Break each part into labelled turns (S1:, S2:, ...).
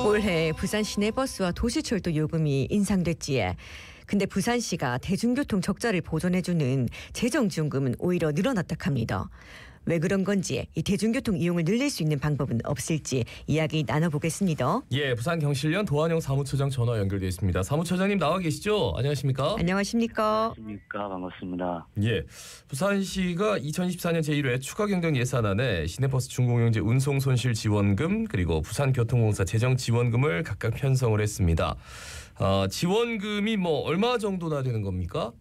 S1: 올해 부산 시내버스와 도시철도 요금이 인상됐지에 근데 부산시가 대중교통 적자를 보존해주는 재정지원금은 오히려 늘어났다 합니다. 왜 그런 건지 이 대중교통 이용을 늘릴 수 있는 방법은 없을지 이야기 나눠보겠습니다.
S2: 예, 부산경실련 도한영 사무처장 전화 연결되어 있습니다. 사무처장님 나와 계시죠? 안녕하십니까?
S1: 안녕하십니까?
S3: 안녕하십니까? 반갑습니다.
S2: 예, 부산시가 2024년 제1회 추가경정 예산안에 시내버스 중공영제 운송 손실 지원금 그리고 부산교통공사 재정 지원금을 각각 편성을 했습니다. 지원금이 얼마 정도나 되는 겁니까?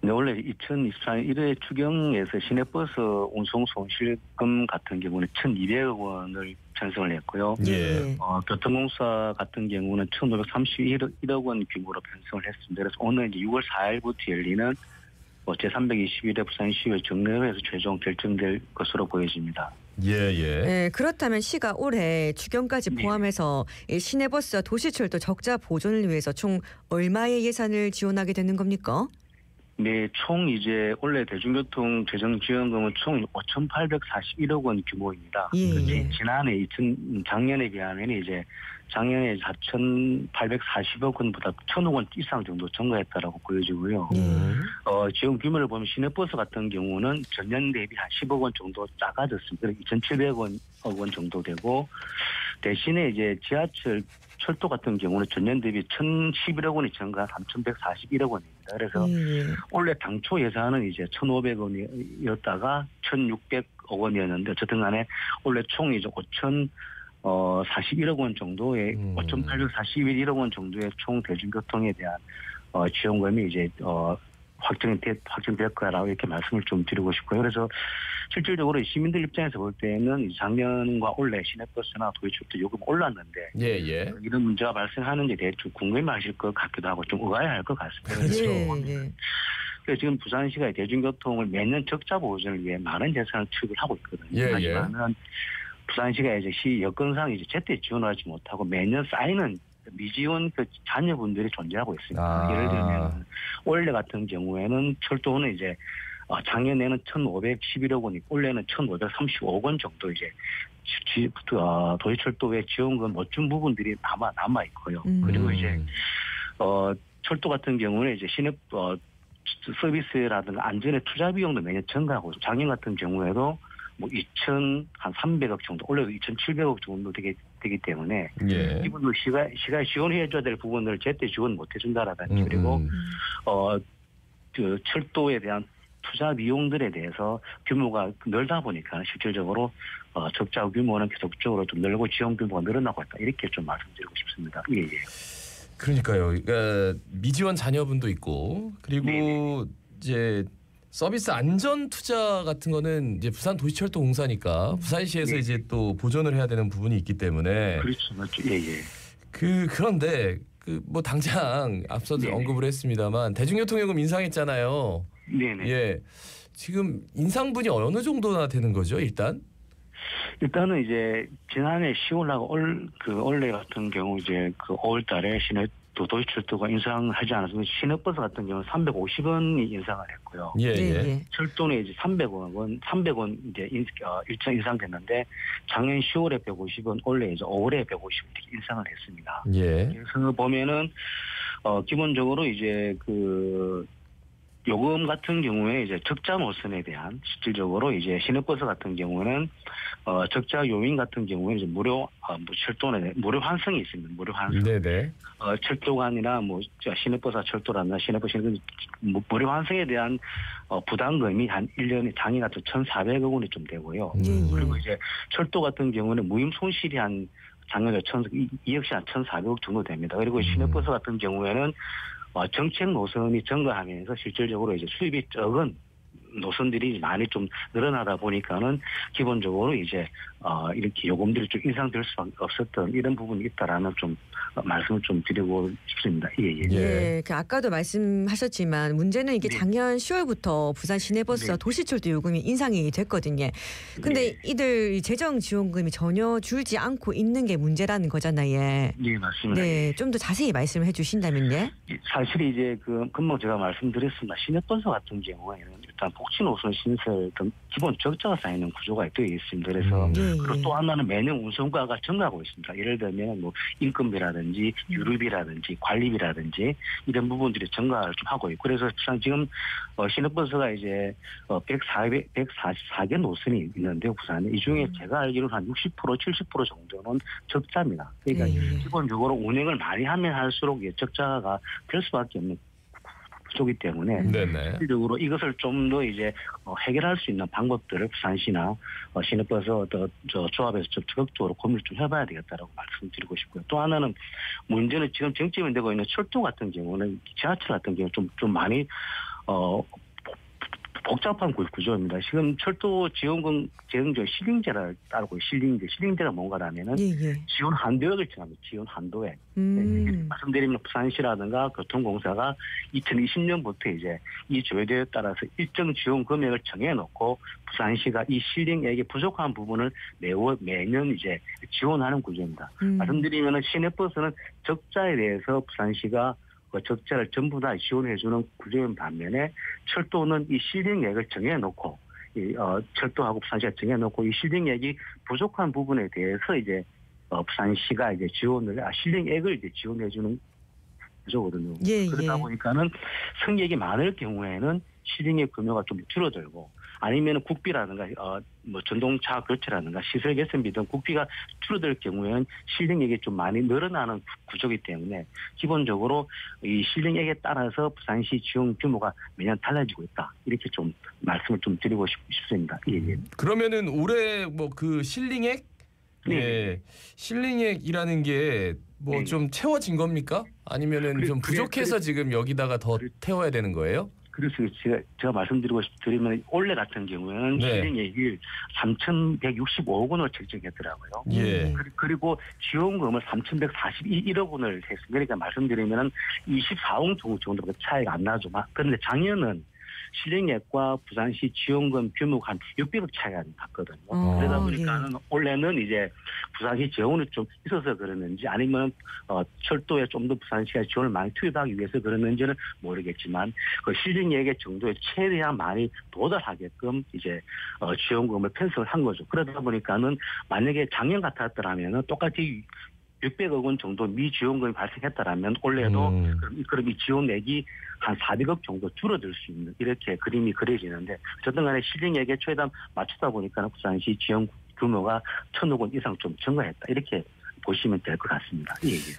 S3: 네, 원래 2024년 1회 추경에서 시내버스 운송 손실금 같은 경우는 1,200억 원을 편성을 했고요.
S2: 예.
S3: 교통공사 같은 경우는 1,531억 원 규모로 편성을 했습니다. 그래서 오늘 이제 6월 4일부터 열리는 제321회 부산시의회 정례회에서 최종 결정될 것으로 보여집니다.
S2: 예.
S1: 네, 그렇다면 시가 올해 추경까지 포함해서 시내버스와 도시철도 적자 보존을 위해서 총 얼마의 예산을 지원하게 되는 겁니까?
S3: 네, 총 이제 원래 대중교통 재정지원금은 총 5,841억 원 규모입니다.
S1: 예.
S3: 지난해 작년에 비하면 이제 작년에 4,840억 원보다 1,000억 원 이상 정도 증가했다라고 보여지고요. 지원 규모를 보면 시내버스 같은 경우는 전년 대비 한 10억 원 정도 작아졌습니다. 2,700억 원 정도 되고 대신에 이제 지하철 철도 같은 경우는 전년 대비 1,011억 원이 증가 3,141억 원입니다. 그래서 원래 당초 예산은 이제 1,500억 원이었다가 1,600억 원이었는데 어쨌든 간에 원래 총 이제 5,041억 원 정도의 5,841억 원 정도의 총 대중교통에 대한 지원금이 이제 확정될 거라고 이렇게 말씀을 좀 드리고 싶고요. 그래서 실질적으로 시민들 입장에서 볼 때는 작년과 올해 시내버스나 도시철도 요금 올랐는데 이런 문제가 발생하는지 대해 좀 궁금해하실 것 같기도 하고 좀 의아해할 것 같습니다. 그래서 지금 부산시가 대중교통을 매년 적자 보존을 위해 많은 예산을 투입을 하고 있거든요. 하지만은 부산시가 이제 시 여건상 이제 제때 지원하지 못하고 매년 쌓이는 미지원 자녀분들이 존재하고 있습니다. 예를 들면 올해 같은 경우에는 철도는 이제 작년에는 1,511억 원이고 올해는 1,535억 원 정도 이제 도시철도의 지원금 못 준 부분들이 남아 있고요. 그리고 이제 철도 같은 경우는 이제 시내 서비스라든가 안전에 투자 비용도 매년 증가하고 작년 같은 경우에도 2,300억 정도, 올해도 2,700억 정도 되기 때문에 이 부분도 시가 지원해줘야 될 부분을 제때 지원 못 해준다라든지 그리고 그 철도에 대한 투자 비용들에 대해서 규모가 늘다 보니까 실질적으로 적자 규모는 계속적으로 좀 늘고 지원 규모가 늘어나고 있다 이렇게 좀 말씀드리고 싶습니다. 예.
S2: 그러니까요. 그러니까 미지원 자녀분도 있고 그리고 이제 서비스 안전 투자 같은 거는 이제 부산 도시철도공사니까 부산시에서 이제 또 보존을 해야 되는 부분이 있기 때문에
S3: 그렇죠, 맞죠. 예.
S2: 그런데 당장 앞서도 언급을 했습니다만 대중교통요금 인상했잖아요.
S3: 네네.
S2: 예, 지금 인상분이 어느 정도나 되는 거죠, 일단은
S3: 이제 지난해 10월하고 올해 같은 경우 이제 5월달에 도시철도가 인상하지 않아서 시내버스 같은 경우는 350원이 인상을 했고요.
S2: 예.
S3: 철도는 이제 300원 이제 일정 인상됐는데 작년 10월에 150원, 올해 이제 5월에 150원 이렇게 인상을 했습니다. 그래서 보면은 기본적으로 이제 요금 같은 경우에 이제 적자 노선에 대한 실질적으로 이제 시내버스 같은 경우는 적자 요인 같은 경우에 이제 철도는 무료 환승이 있습니다. 무료 환승.
S2: 네네.
S3: 철도관이나 시내버스와 철도라나 시내버스는 무료 환승에 대한 부담금이 한 1년에 장애가 또 1,400억 원이 좀 되고요. 그리고 이제 철도 같은 경우는 무임 손실이 한 작년에 2억씩 한 1,400억 정도 됩니다. 그리고 시내버스 같은 경우에는 정책 노선이 증가하면서 실질적으로 이제 수입이 적은 노선들이 많이 좀 늘어나다 보니까는 기본적으로 이제 이렇게 요금들이 좀 인상될 수밖에 없었던 이런 부분이 있다라는 좀 말씀을 좀 드리고 싶습니다.
S1: 예. 아까도 말씀하셨지만 문제는 이게 작년 10월부터 부산 시내버스와 도시철도 요금이 인상이 됐거든요. 근데 이들 재정 지원금이 전혀 줄지 않고 있는 게 문제라는 거잖아요.
S3: 네, 맞습니다.
S1: 네, 좀 더 자세히 말씀해 주신다면요.
S3: 사실 이제 금방 제가 말씀드렸습니다. 시내버스 같은 경우에는 일단 복지 노선 신설 등 기본 적자가 쌓이는 구조가 되어 있습니다. 그래서 그리고 또 하나는 매년 운송가가 증가하고 있습니다. 예를 들면 뭐 인건비라든지 유류비라든지 관리비라든지 이런 부분들이 증가를 좀 하고 있고 그래서 지금 시내버스가 이제 144개 노선이 있는데요, 부산에 이 중에 제가 알기로는 한 60% 70% 정도는 적자입니다. 그러니까 기본적으로 운행을 많이 하면 할수록 적자가 될 수밖에 없는 구조이기 때문에 실질적으로 이것을 좀 더 이제 해결할 수 있는 방법들을 부산시나 시내버스 조합에서 좀 적극적으로 고민을 좀 해봐야 되겠다라고 말씀드리고 싶고요. 또 하나는 문제는 지금 쟁점이 되고 있는 철도 같은 경우는 지하철 같은 경우 좀 많이 복잡한 구조입니다. 지금 철도 지원금 실링제를 따르고 실링제가 뭔가라면은 지원 한도액을 정합니다. 지원 한도액. 말씀드리면 부산시라든가 교통공사가 2020년부터 이제 이 조례에 따라서 일정 지원 금액을 정해놓고 부산시가 이 실링액이 부족한 부분을 매년 이제 지원하는 구조입니다. 말씀드리면은 시내버스는 적자에 대해서 부산시가 적자를 전부 다 지원해주는 구조인 반면에 철도는 이 실링액을 정해놓고 철도하고 부산시가 정해놓고 이 실링액이 부족한 부분에 대해서 이제 부산시가 이제 실링액을 이제 지원해주는 구조거든요. 그러다 보니까는 승객이 많을 경우에는 실링액 규모가 좀 줄어들고 아니면 국비라든가 뭐 전동차 교체라든가 시설 개선비 등 국비가 줄어들 경우에는 실링액이 좀 많이 늘어나는 구조이기 때문에 기본적으로 이 실링액에 따라서 부산시 지원 규모가 매년 달라지고 있다. 이렇게 좀 말씀을 좀 드리고 싶습니다.
S2: 그러면은 올해 뭐 그 실링액? 실링액이라는 게 뭐 좀 채워진 겁니까? 아니면은 좀 부족해서 지금 여기다가 더 태워야 되는 거예요?
S3: 그래서 제가 말씀드리고 드리면 올해 같은 경우에는 실링액이 3,165억 원을 책정했더라고요. 그리고 지원금을 3,141억 원을 했습니다. 그러니까 말씀드리면 24억 정도 차이가 안 나죠. 그런데 작년은 실링액과 부산시 지원금 규모가 한 600억 차이가 났거든요. 그러다 보니까는 올해는 이제 부산시 지원이 좀 있어서 그러는지 아니면 철도에 좀 더 부산시가 지원을 많이 투입하기 위해서 그러는지는 모르겠지만 그 실링액의 정도에 최대한 많이 도달하게끔 이제 지원금을 편성을 한 거죠. 그러다 보니까는 만약에 작년 같았더라면 똑같이 600억 원 정도 미지원금이 발생했다라면 올해도 그럼 이 지원액이 한 400억 정도 줄어들 수 있는 이렇게 그림이 그려지는데 어쨌든 간에 실링액에 최대한 맞추다 보니까 부산시 지원 규모가 1,000억 원 이상 좀 증가했다. 이렇게 보시면 될 것 같습니다.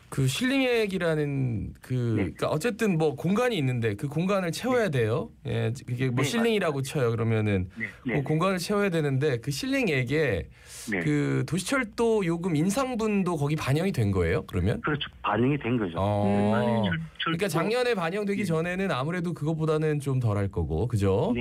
S2: 그 실링액이라는 그러니까 어쨌든 뭐 공간이 있는데 그 공간을 채워야 돼요. 그게 뭐 실링이라고 쳐요. 그러면은 그 공간을 채워야 되는데 그 실링액에 그 도시철도 요금 인상분도 거기 반영이 된 거예요? 그러면?
S3: 그렇죠. 반영이 된 거죠.
S2: 그러니까 작년에 반영되기 전에는 아무래도 그것보다는 좀 덜할 거고, 그죠?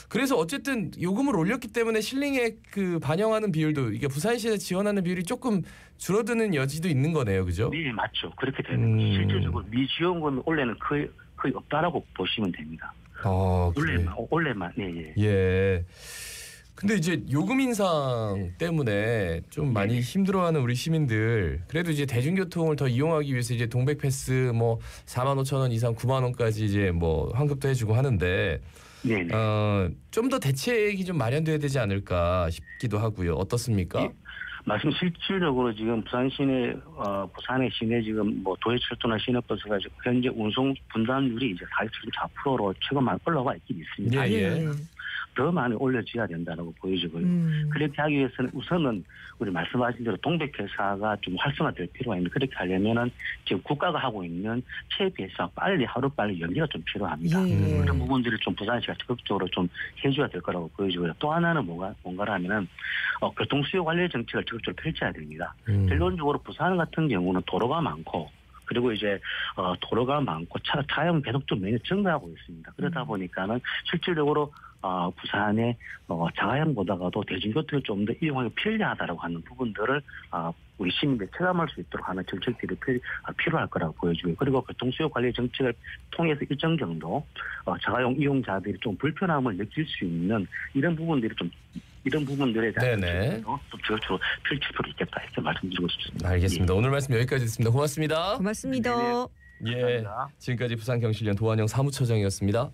S2: 그래서 어쨌든 요금을 올렸기 때문에 실링액 그 반영하는 비율도 이게 부산시에서 지원하는 비율이 조금 줄어드는 여지도 있는 거네요, 그죠?
S3: 네, 맞죠. 그렇게 되는 거죠. 실질적으로 미지원금이 올해는 거의 없다라고 보시면 됩니다. 올해만.
S2: 근데 이제 요금 인상 때문에 좀 많이 힘들어하는 우리 시민들 그래도 이제 대중교통을 더 이용하기 위해서 이제 동백 패스 뭐 45,000원 이상 9만 원까지 이제 뭐 환급도 해주고 하는데 좀 더 대책이 좀 마련돼야 되지 않을까 싶기도 하고요. 어떻습니까?
S3: 말씀 실질적으로 지금 부산의 시내 지금 뭐 도시철도나 시내버스가 현재 운송 분담률이 이제 44%로 최근 많이 올라가 있긴 있습니다. 더 많이 올려져야 된다고 보여지고요. 그렇게 하기 위해서는 우선은 우리 말씀하신 대로 동백회사가 좀 활성화될 필요가 있는데 그렇게 하려면은 지금 국가가 하고 있는 체육회사 하루빨리 연기가 좀 필요합니다. 그런 부분들을 좀 부산시가 적극적으로 좀 해줘야 될 거라고 보여지고요. 또 하나는 뭔가라면은 교통수요 관리 정책을 적극적으로 펼쳐야 됩니다. 결론적으로 부산 같은 경우는 도로가 많고 그리고 이제 도로가 많고 차량은 계속 좀 매년 증가하고 있습니다. 그러다 보니까는 실질적으로 부산의 자가용보다가도 대중교통이 좀 더 이용하기 편리하다라고 하는 부분들을 우리 시민들이 체감할 수 있도록 하는 정책들이 필요할 거라고 보여지고요. 그리고 교통수요 관리 정책을 통해서 일정 정도 자가용 이용자들이 좀 불편함을 느낄 수 있는 이런 부분들에 대한 좀 적극적으로 펼칠 필요가 있겠다 이렇게 말씀드리고 싶습니다.
S2: 알겠습니다. 오늘 말씀 여기까지 듣습니다. 고맙습니다.
S1: 고맙습니다.
S2: 지금까지 부산경실련 도한영 사무처장이었습니다.